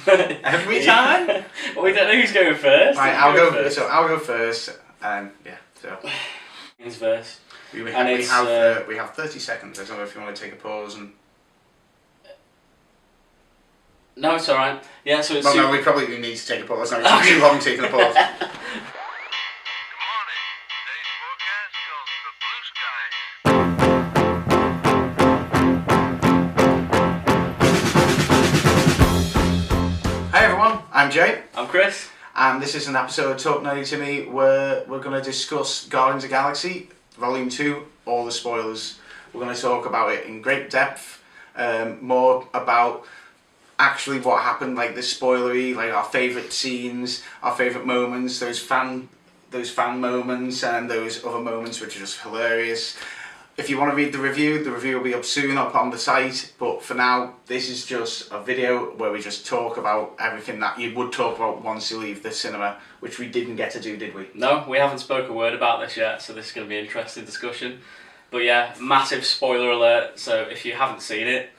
Every time? Well, we don't know who's going first. Right, I'll go first. So I'll go first. Yeah, so. His verse. We have 30 seconds. I don't know if you want to take a pause and... No, it's alright. Yeah, so it's... Well, no, we probably do need to take a pause now. It's too long taking a pause. Hi everyone, I'm Jay. I'm Chris. And this is an episode of Talk Nerdy to Me where we're going to discuss Guardians of the Galaxy, Volume 2, all the spoilers. We're going to talk about it in great depth, more about actually what happened, like the spoilery, like our favourite scenes, our favourite moments, those fan moments and those other moments which are just hilarious. If you want to read the review will be up soon up on the site, but for now this is just a video where we just talk about everything that you would talk about once you leave the cinema, which we didn't get to do, did we? No, we haven't spoken a word about this yet, so this is going to be an interesting discussion. But yeah, massive spoiler alert, so if you haven't seen it,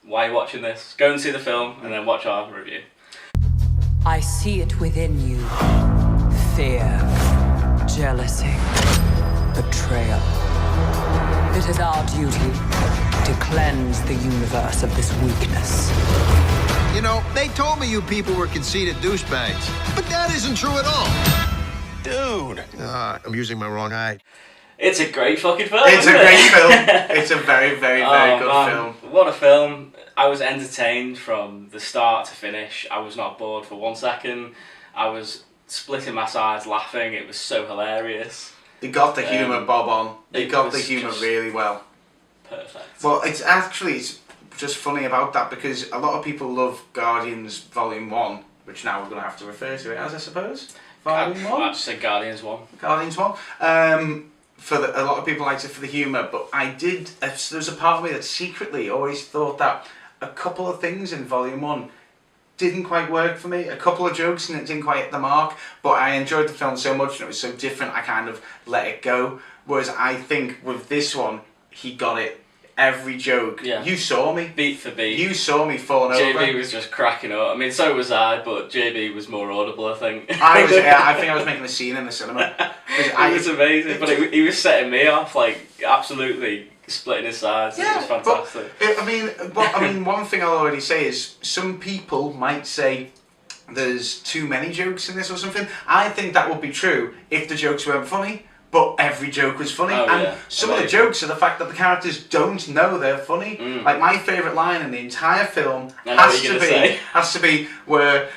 why are you watching this? Go and see the film and then watch our review. I see it within you. Fear, jealousy, betrayal. It is our duty to cleanse the universe of this weakness. You know, they told me you people were conceited douchebags, but that isn't true at all. Dude. I'm using my wrong eye. It's a great fucking film, It's a isn't great it? film. It's a very, very, very good film. What a film. I was entertained from the start to finish. I was not bored for 1 second. I was splitting my sides laughing. It was so hilarious. They got the humour bob on. They got the humour really well. Perfect. Well, it's just funny about that because a lot of people love Guardians Volume 1, which now we're going to have to refer to it as, I suppose. Volume 1? I just said Guardians 1. Guardians 1. A lot of people liked it for the humour, but there's a part of me that secretly always thought that a couple of things in Volume 1 didn't quite work for me. A couple of jokes and it didn't quite hit the mark, but I enjoyed the film so much and it was so different I kind of let it go. Whereas I think with this one, he got it. Every joke. Yeah. You saw me. Beat for beat. You saw me falling over. JB was just cracking up. I mean, so was I, but JB was more audible, I think. I think I was making a scene in the cinema. It was amazing, but he was setting me off, like, absolutely splitting his sides. Yeah, it was fantastic. But, one thing I'll already say is some people might say there's too many jokes in this or something. I think that would be true if the jokes weren't funny. But every joke was funny, some of the jokes are the fact that the characters don't know they're funny. Like my favourite line in the entire film has to be where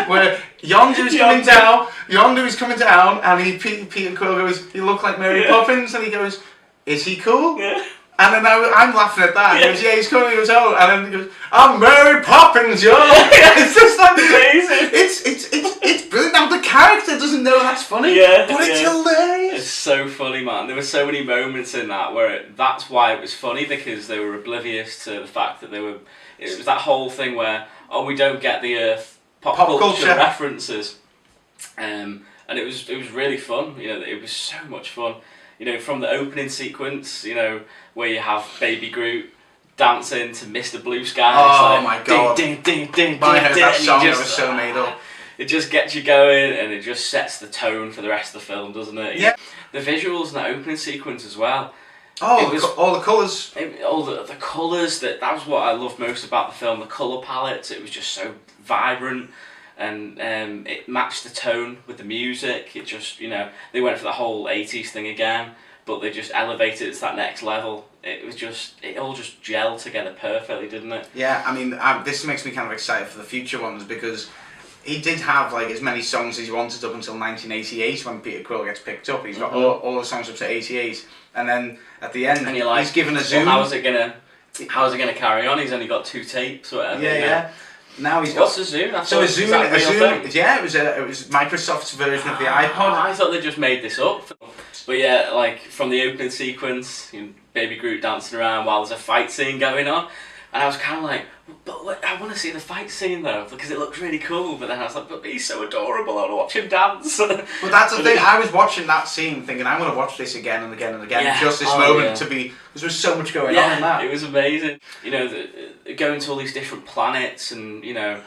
where Yondu is coming down, and Peter Quill goes, "You look like Mary Poppins," and he goes, "Is he cool?" Yeah. And then I'm laughing at that. He goes, "Yeah, he's cool." He goes, "Oh," and then he goes, "I'm Mary Poppins, yo." It's just like amazing. It's brilliant. Now the character doesn't know that's funny, but it's hilarious. It's so funny, man. There were so many moments in that where that's why it was funny, because they were oblivious to the fact that it was that whole thing where we don't get the Earth pop culture references, and it was really fun. You know, it was so much fun. You know, from the opening sequence, you know, where you have Baby Groot dancing to Mr. Blue Sky. Oh my god. Ding, ding, ding, that song was so made up. It just gets you going and it just sets the tone for the rest of the film, doesn't it? Yeah. The visuals in that opening sequence as well. Oh, all the colours. All the colours, that was what I loved most about the film, the colour palettes. It was just so vibrant. And it matched the tone with the music. It just, you know, they went for the whole 80s thing again, but they just elevated it to that next level. It all just gelled together perfectly, didn't it? Yeah, I mean, this makes me kind of excited for the future ones because he did have like as many songs as he wanted up until 1988 when Peter Quill gets picked up. He's got all the songs up to 88, and then at the end, and he's given a zoom. Well, how's it gonna carry on? He's only got 2 tapes or whatever. Yeah. Now he's What's a Zoom? A Zoom. Yeah, it was Microsoft's version of the iPod. I thought they just made this up. But yeah, like from the opening sequence, you know, Baby Groot dancing around while there's a fight scene going on, and I was kind of like, but I want to see the fight scene though because it looks really cool. But then I was like, but he's so adorable. I want to watch him dance. Well, that's the thing. I was watching that scene thinking I'm going to watch this again and again and again. Yeah. Just this moment to be. Because there was so much going on in that. It was amazing. You know, going to all these different planets and you know.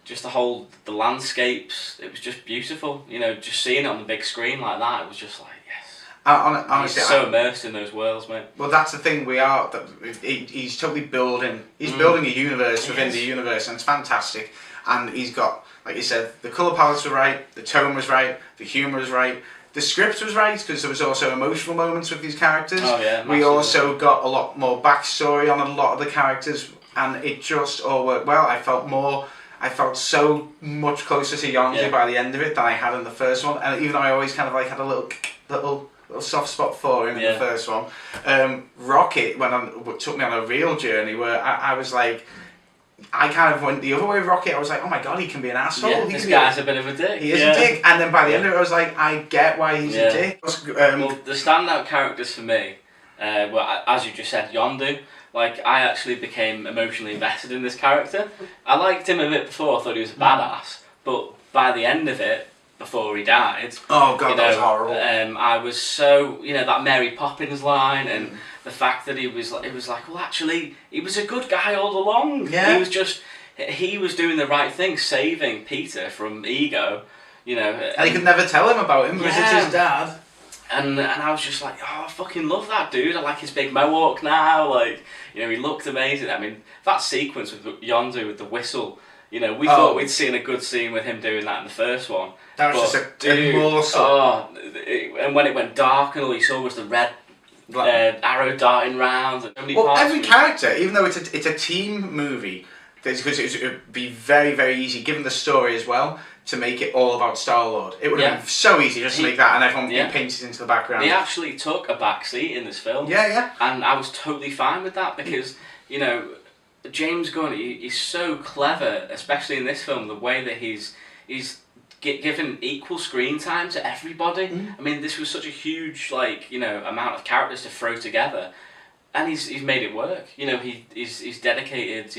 just the landscapes. It was just beautiful. You know, just seeing it on the big screen like that, it was just like, yes. Honestly, he's so immersed in those worlds, mate. Well, that's the thing. He's totally building. He's building a universe within the universe, and it's fantastic. And he's got, like you said, the colour palettes were right, the tone was right, the humour was right, the script was right, because there was also emotional moments with these characters. Oh yeah. We also got a lot more backstory on a lot of the characters, and it just all worked well. I felt so much closer to Yondu by the end of it than I had in the first one, and even though I always kind of like had a little soft spot for him in the first one, Rocket took me on a real journey where I was like, I kind of went the other way with Rocket. I was like, oh my god, he can be an asshole. Yeah, this guy's a bit of a dick. He is a dick. And then by the end of it, I was like, I get why he's a dick. Well, the standout characters for me, well, as you just said, Yondu. Like, I actually became emotionally invested in this character. I liked him a bit before. I thought he was a badass. But by the end of it, before he died, oh god, that was horrible. I was so, that Mary Poppins line and the fact that it was like, well, actually, he was a good guy all along. Yeah. He was doing the right thing, saving Peter from Ego, And he could never tell him about him because it's his dad. And I was just like, oh, I fucking love that dude. I like his big mohawk now. Like, he looked amazing. I mean, that sequence with Yondu with the whistle, we thought we'd seen a good scene with him doing that in the first one. That was just a morsel. And when it went dark and all you saw was the red arrow darting round. And every character, even though it's a team movie, because it would be very, very easy, given the story as well, to make it all about Star-Lord. It would have been so easy just to make that and everyone be painted into the background. He actually took a back seat in this film. Yeah. And I was totally fine with that because, James Gunn, he's so clever, especially in this film, the way that he's given equal screen time to everybody. I mean, this was such a huge, amount of characters to throw together. And he's made it work. He's dedicated,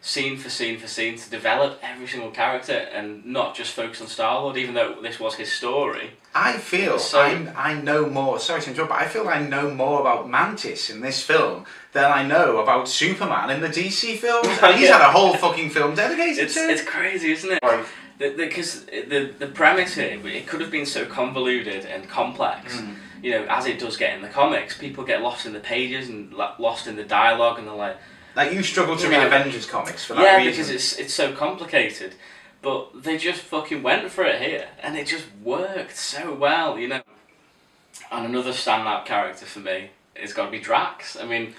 scene for scene for scene to develop every single character and not just focus on Star-Lord, even though this was his story. I feel I know more, sorry to interrupt, but I feel I know more about Mantis in this film than I know about Superman in the DC films. And he's had a whole fucking film dedicated to it. It's crazy, isn't it? Because the premise here, it could have been so convoluted and complex, as it does get in the comics. People get lost in the pages and lost in the dialogue, and they're like, you struggle to read Avengers comics for that reason. Yeah, because it's so complicated. But they just fucking went for it here, and it just worked so well, And another standout character for me is got to be Drax. I mean,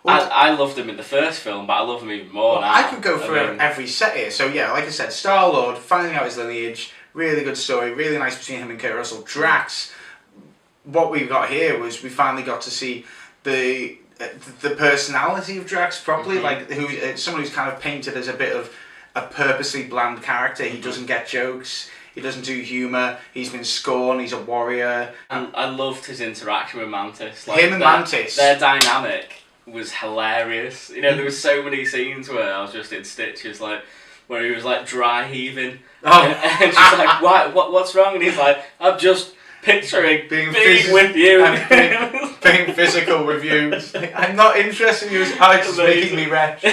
I loved him in the first film, but I love him even more now. I could go through every set here. So yeah, like I said, Star-Lord, finding out his lineage, really good story, really nice between him and Kurt Russell. Drax, what we got here was we finally got to see the personality of Drax properly, someone who's kind of painted as a bit of a purposely bland character. He doesn't get jokes, he doesn't do humour, he's been scorned, he's a warrior. And I loved his interaction with Mantis. Mantis. Their dynamic was hilarious. There was so many scenes where I was just in stitches, where he was dry heaving. And she's like, what's wrong? And he's like, I'm just picturing being with you. Being physical with you. I'm not interested in you. It's making me wretch.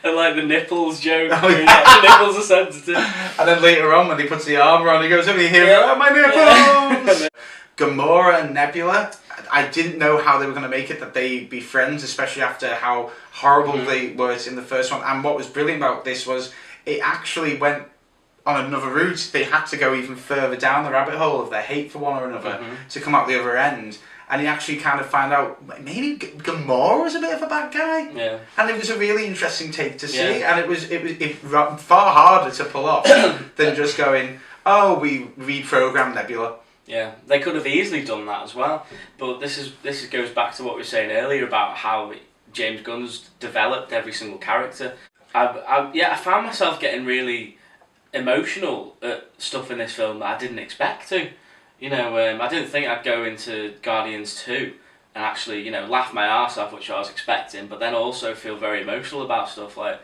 And the nipples joke. The nipples are sensitive. And then later on when he puts the armor on, he goes, over here, my nipples! Gamora and Nebula, I didn't know how they were going to make it, that they'd be friends, especially after how horrible they were in the first one. And what was brilliant about this was it actually went on another route. They had to go even further down the rabbit hole of their hate for one another to come out the other end. And you actually kind of find out maybe Gamora was a bit of a bad guy. Yeah. And it was a really interesting take to see, and it was far harder to pull off than just going, oh, we reprogrammed Nebula. Yeah, they could have easily done that as well. But this goes back to what we were saying earlier about how James Gunn's developed every single character. I found myself getting really emotional at stuff in this film that I didn't expect to. I didn't think I'd go into Guardians 2 and actually, laugh my arse off, which I was expecting, but then also feel very emotional about stuff like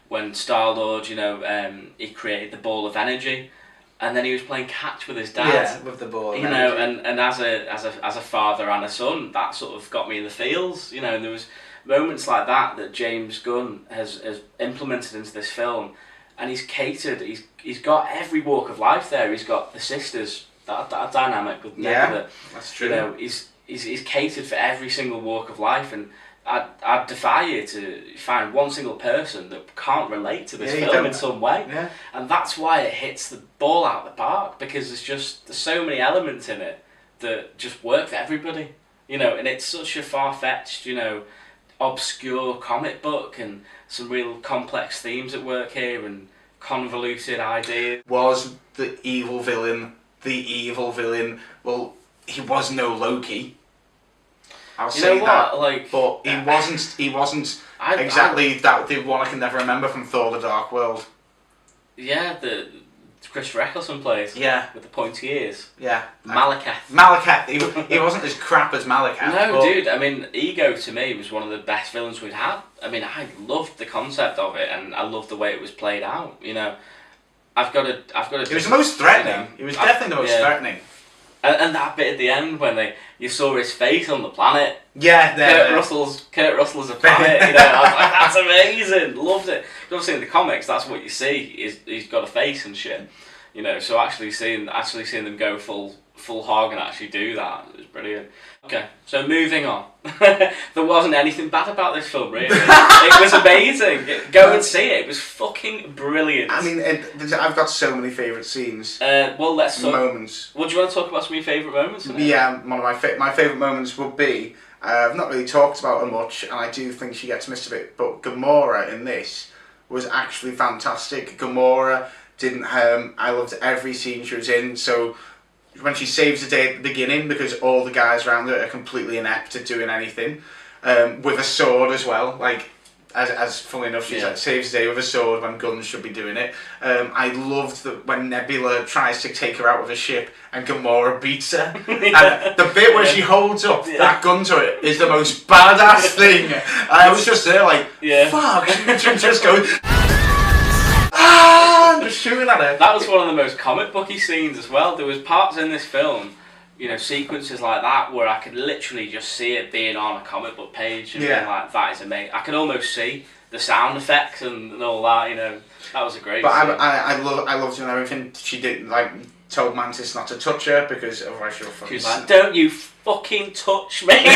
when Star-Lord, he created the ball of energy, and then he was playing catch with his dad. Yeah, with the ball of energy. And as a father and a son, that sort of got me in the feels, and there was moments like that James Gunn has implemented into this film and he's catered. He's got every walk of life there. He's got the sisters, that dynamic with Nebula. That's true. You know, he's catered for every single walk of life, and I'd defy you to find one single person that can't relate to this film in some way. Yeah. And that's why it hits the ball out of the park, because there's so many elements in it that just work for everybody. You know, and it's such a far-fetched, you know, obscure comic book, and some real complex themes at work here, and convoluted ideas. Was the evil villain the evil villain? Well, he was no Loki. I'll say that. Like, but he wasn't exactly that the one I can never remember from Thor: The Dark World. Yeah, the Christopher Eccleston plays. Yeah. With the pointy ears. Yeah. Malekith. He wasn't as crap as Malekith. No, dude. I mean, Ego to me was one of the best villains we'd had. I mean, I loved the concept of it, and I loved the way it was played out. You know, I've got to. He was the most threatening. He was definitely the most threatening. And that bit at the end when you saw his face on the planet. Yeah, Kurt Russell as a planet. You know, I was like, that's amazing. Loved it. Obviously in the comics, that's what you see. He's got a face and shit. You know, so actually seeing them go full hog and actually do that was brilliant. Okay, so moving on. There wasn't anything bad about this film, really. It was amazing. Go and see it. It was fucking brilliant. I mean, I've got so many favourite scenes. Well, let's talk. Moments. Well, do you want to talk about some of your favourite moments? Yeah, one of my favourite moments would be, I've not really talked about her much, and I do think she gets missed a bit, but Gamora in this was actually fantastic. Gamora didn't I loved every scene she was in, so when she saves the day at the beginning, because all the guys around her are completely inept at doing anything, with a sword as well, like, as funnily enough, she saves the day with a sword when Gunn should be doing it. I loved that when Nebula tries to take her out of a ship and Gamora beats her. And the bit where she holds up that gun to it is the most badass thing. I was just there like, fuck, she just goes, just shooting at her. That was one of the most comic booky scenes as well. There was parts in this film, you know, sequences like that where I could literally just see it being on a comic book page and being like, that is amazing. I could almost see the sound effects and all that, you know. That was a great scene. I loved doing everything she did, like, told Mantis not to touch her because otherwise she'll fucking... She was like, don't you fucking touch me. And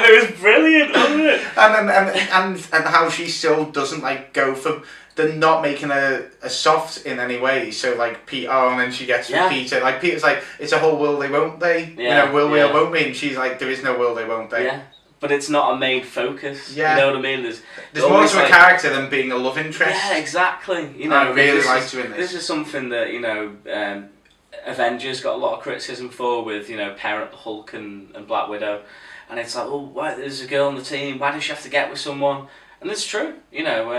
it was brilliant, wasn't it? And how she still doesn't, like, go for... They're not making her soft in any way. So, like, and then she gets with Peter. Like, Peter's like, it's a whole will they, won't they? Yeah. You know, will we or won't we? And she's like, there is no will they, won't they? Yeah. But it's not a main focus. Yeah. You know what I mean? There's more to a character than being a love interest. Yeah, exactly. You know, I really liked doing this. This is something that, you know, Avengers got a lot of criticism for with, you know, Parent Hulk and Black Widow. And it's like, oh, why, there's a girl on the team, why does she have to get with someone? And it's true, you know.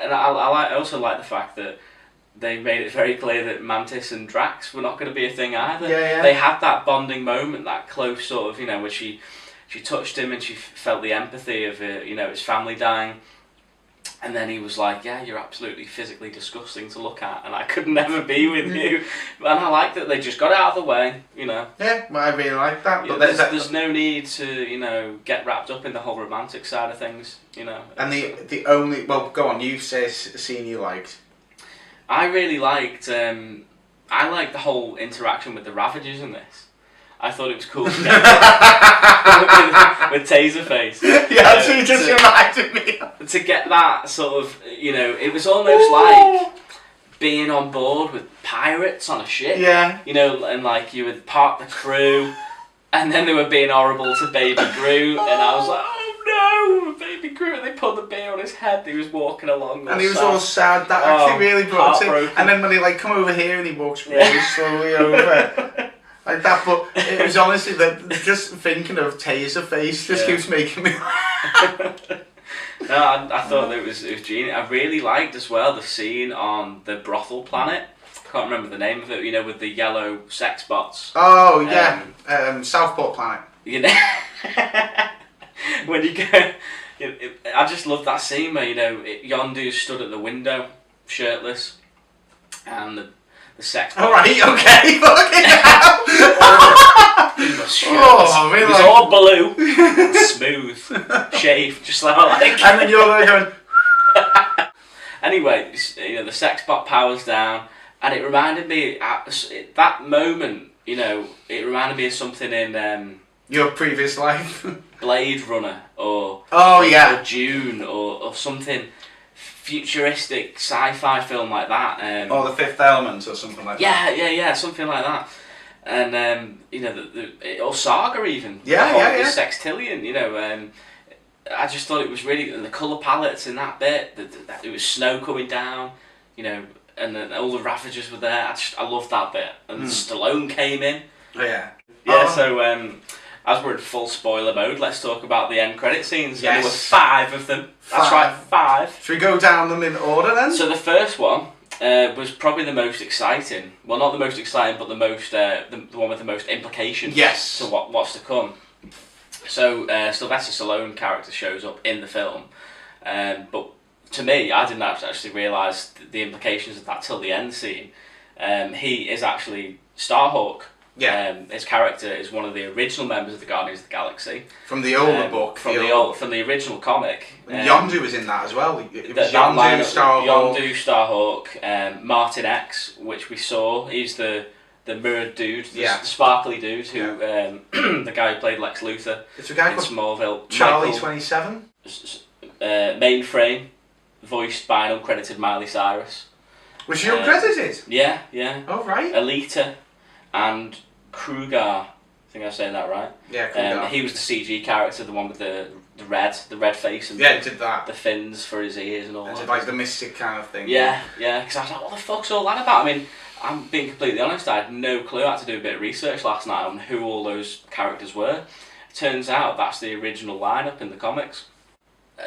And I also like the fact that they made it very clear that Mantis and Drax were not going to be a thing either. Yeah. They had that bonding moment, that close sort of, you know, where she touched him and she felt the empathy of, you know, his family dying. And then he was like, yeah, you're absolutely physically disgusting to look at and I could never be with you. And I like that they just got it out of the way, you know. Yeah, well, I really like that. But there's no need to, you know, get wrapped up in the whole romantic side of things, you know. And the only... Well, go on, you say a scene you liked. I really liked... I liked the whole interaction with the Ravagers in this. I thought it was cool to get with Taserface. Yeah, that's what you just reminded me of. To get that sort of, you know, it was almost like being on board with pirates on a ship. Yeah. You know, and like you would part the crew, and then they were being horrible to Baby Groot, and I was like, oh no, Baby Groot, and they put the beer on his head, he was walking along. And he was all sad, that actually really brought it. And then when he like come over here and he walks really slowly over. Like that, but it was honestly that just thinking of Taserface just keeps making me. No, I thought that it was genius. I really liked as well the scene on the brothel planet. I can't remember the name of it. You know, with the yellow sex bots. Oh yeah, Southport Planet. You know, when you go, I just love that scene where, you know, Yondu stood at the window, shirtless, and the sex bots. Alright, okay, fucking hell. It was all blue, smooth, shaved, just like I like. And then you're there going. Anyway, you know, the sex bot powers down, and it reminded me at that moment. You know, it reminded me of something in your previous life, Blade Runner, or or Dune, or something futuristic sci-fi film like that. Or The Fifth Element, or something like that. Yeah, something like that. And you know, or Saga even. The Sextillion. You know, I just thought it was really, and the colour palettes in that bit. That it was snow coming down. You know, and then all the Ravagers were there. I loved that bit. And Stallone came in. Oh yeah. So as we're in full spoiler mode, let's talk about the end credit scenes. Yes. There were 5 of them. That's right, 5. Should we go down them in order then? So the first one was probably the most exciting. Well, not the most exciting, but the most the one with the most implications. Yes. To what's to come. So Sylvester Stallone character shows up in the film, but to me, I didn't actually realise the implications of that till the end scene. He is actually Starhawk. Yeah. His character is one of the original members of the Guardians of the Galaxy. From the older book. From the original comic. Yondu was in that as well. It was Yondu, Starhawk, Martin X, which we saw. He's the mirrored dude, the sparkly dude, who the guy who played Lex Luthor. It's a guy in called Smallville. Charlie 27. Mainframe, voiced by an uncredited Miley Cyrus. Was she uncredited? Yeah. Oh right. Alita and Kruger. I think I'm saying that right. Yeah, Kruger. He was the CG character, the one with the red face and did that. The fins for his ears and all that. Did like the mystic kind of thing. Yeah, because I was like, what the fuck's all that about? I mean, I'm being completely honest, I had no clue. I had to do a bit of research last night on who all those characters were. It turns out that's the original lineup in the comics.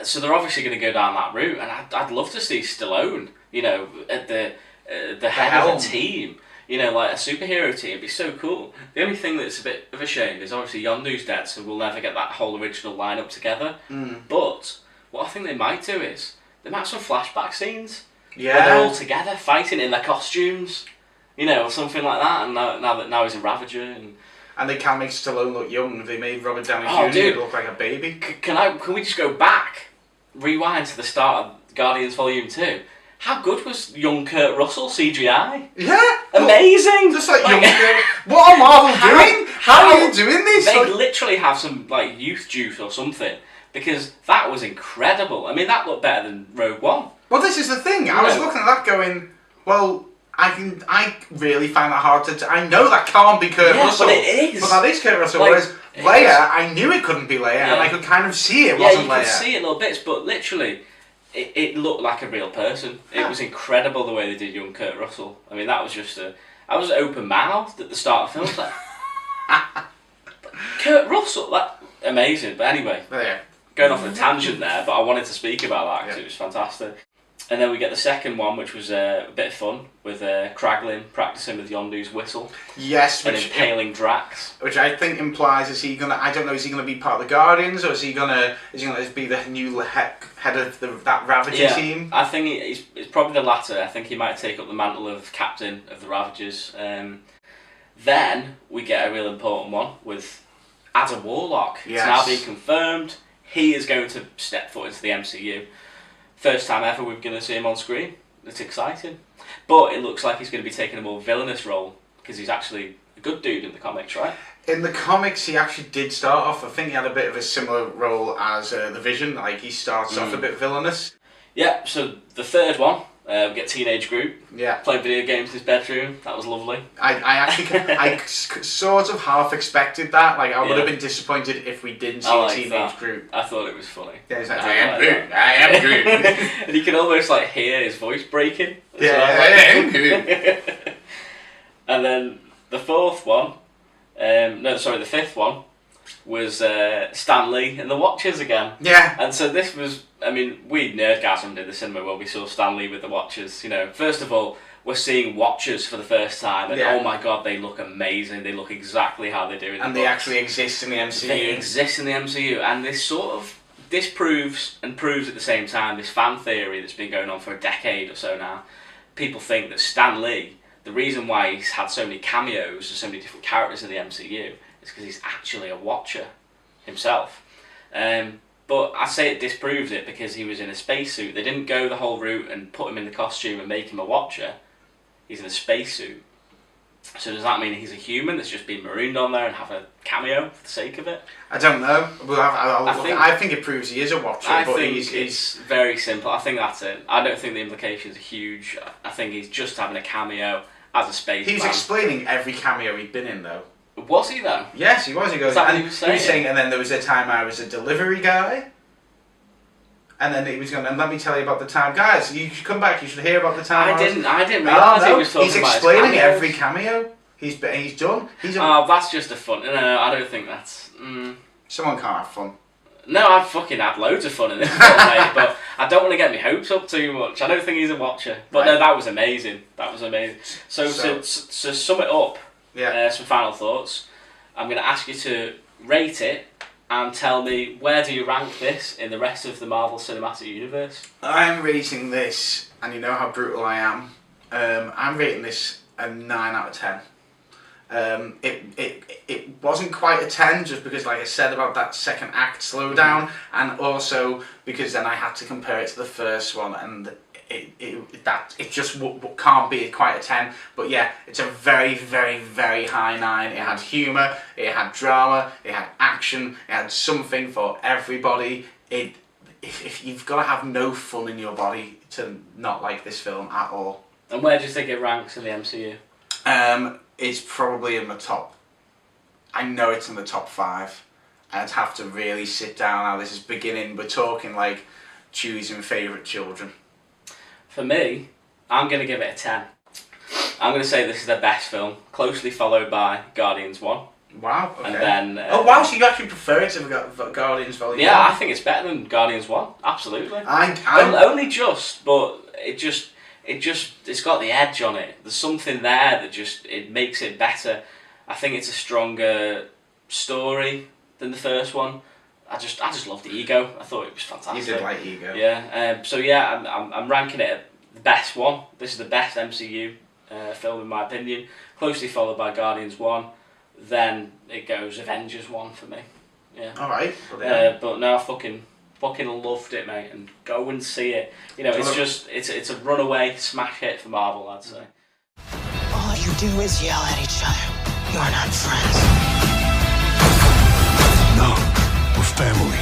So they're obviously going to go down that route, and I'd love to see Stallone, you know, at the head of a team. You know, like a superhero team. It'd be so cool. The only thing that's a bit of a shame is obviously Yondu's dead, so we'll never get that whole original lineup together. But what I think they might do is they might have some flashback scenes where they're all together fighting in their costumes, you know, or something like that. And now he's a Ravager, and they can't make Stallone look young. They made Robert Downey Jr. look like a baby. Can we just go back, rewind to the start of Guardians Volume 2? How good was young Kurt Russell CGI? Yeah! Amazing! Just like young Kurt. What are Marvel doing? How are you doing this? They literally have some like youth juice or something, because that was incredible. I mean, that looked better than Rogue One. Well, this is the thing. I was looking at that going, well, I really find that hard to... I know that can't be Kurt Russell. But it is. But that is Kurt Russell. Like, whereas Leia, I knew it couldn't be Leia, and I could kind of see it wasn't Leia. Yeah, you could see it little bits, but literally... It looked like a real person. It was incredible the way they did young Kurt Russell. I mean, that was just I was open-mouthed at the start of the film. Like, Kurt Russell, amazing. But anyway, going off a tangent there, but I wanted to speak about that because it was fantastic. And then we get the second one, which was a bit of fun, with Kraglin practicing with Yondu's whistle. Yes, and impaling Drax. Which I think implies, is he gonna be part of the Guardians, or is he gonna be the new head of that Ravager team? I think it's probably the latter. I think he might take up the mantle of captain of the Ravagers. Then we get a real important one with Adam Warlock. It's now being confirmed. He is going to step foot into the MCU. First time ever we're going to see him on screen. It's exciting. But it looks like he's going to be taking a more villainous role, because he's actually a good dude in the comics, right? In the comics, he actually did start off, I think he had a bit of a similar role as the Vision. Like, he starts off a bit villainous. Yeah, so the third one, we get Teenage Groot. Yeah. Playing video games in his bedroom. That was lovely. I sort of half expected that. Like, I would have been disappointed if we didn't see Teenage Groot. I thought it was funny. Yeah, he's like, I am Groot. And you can almost like hear his voice breaking. I am Groot. And then the fourth one, the fifth one, was Stan Lee and the Watchers again. Yeah. And so this was, I mean, we nerdgasmed in the cinema when we saw Stan Lee with the Watchers. You know, first of all, we're seeing Watchers for the first time, and oh my god, they look amazing. They look exactly how they do in the books. And they actually exist in the MCU. They exist in the MCU, and this sort of disproves and proves at the same time this fan theory that's been going on for a decade or so now. People think that Stan Lee, the reason why he's had so many cameos and so many different characters in the MCU, is because he's actually a Watcher himself. But I say it disproved it because he was in a spacesuit. They didn't go the whole route and put him in the costume and make him a Watcher. He's in a spacesuit. So does that mean he's a human that's just been marooned on there and have a cameo for the sake of it? I don't know. I think it proves he is a Watcher. I but think he's it's very simple. I think that's it. I don't think the implications are huge. I think he's just having a cameo as a spaceman. He's explaining every cameo he'd been in, though. Was he though? Yes, he was. He goes. Is that what And he was saying? and then there was a time I was a delivery guy. And then he was going, and let me tell you about the time, guys. You should come back. You should hear about the time. I didn't realise he was talking He's about explaining his cameos. every cameo he's done. Oh, that's just a fun. No, I don't think that's. Someone can't have fun. No, I've fucking had loads of fun in this film, mate. But I don't want to get my hopes up too much. I don't think he's a Watcher. But right. no, that was amazing. That was amazing. So to sum it up, some final thoughts. I'm going to ask you to rate it and tell me, where do you rank this in the rest of the Marvel Cinematic Universe? I'm rating this, and you know how brutal I am. I'm rating this a 9 out of 10. It wasn't quite a 10 just because, like I said, about that second act slowdown, and also because then I had to compare it to the first one, and it just can't be quite a 10. But yeah, it's a very, very, very high 9. It had humour, it had drama, it had action, it had something for everybody. If you've got to have no fun in your body to not like this film at all. And where do you think it ranks in the MCU? It's probably in the top. I know it's in the top 5. I'd have to really sit down. Now this is beginning. We're talking like choosing favourite children. For me, I'm going to give it a 10. I'm going to say this is the best film, closely followed by Guardians 1. Wow, okay. And then... oh wow, so you actually prefer it to Guardians Volume 1? Yeah, I think it's better than Guardians 1, absolutely. Only just, but it's got the edge on it. There's something there that it makes it better. I think it's a stronger story than the first one. I just loved Ego. I thought it was fantastic. You did like Ego. Yeah. So yeah, I'm ranking it at the best one. This is the best MCU film in my opinion. Closely followed by Guardians 1. Then it goes Avengers 1 for me. Yeah. All right. But no, I fucking loved it, mate. And go and see it. You know, it's a runaway smash hit for Marvel, I'd say. All you do is yell at each other. You're not friends. No. We're family.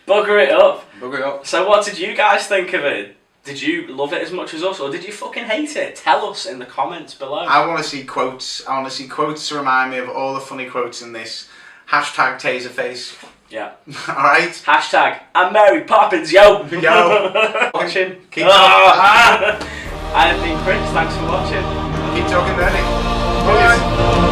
Bugger it up. Bugger it up. So what did you guys think of it? Did you love it as much as us, or did you fucking hate it? Tell us in the comments below. I want to see quotes. I want to see quotes to remind me of all the funny quotes in this. Hashtag Taserface. Yeah. Alright? Hashtag I'm Mary Poppins, yo! Yo! Watching. Keep talking. I've been Chris, thanks for watching. Keep talking, Bernie. Bye.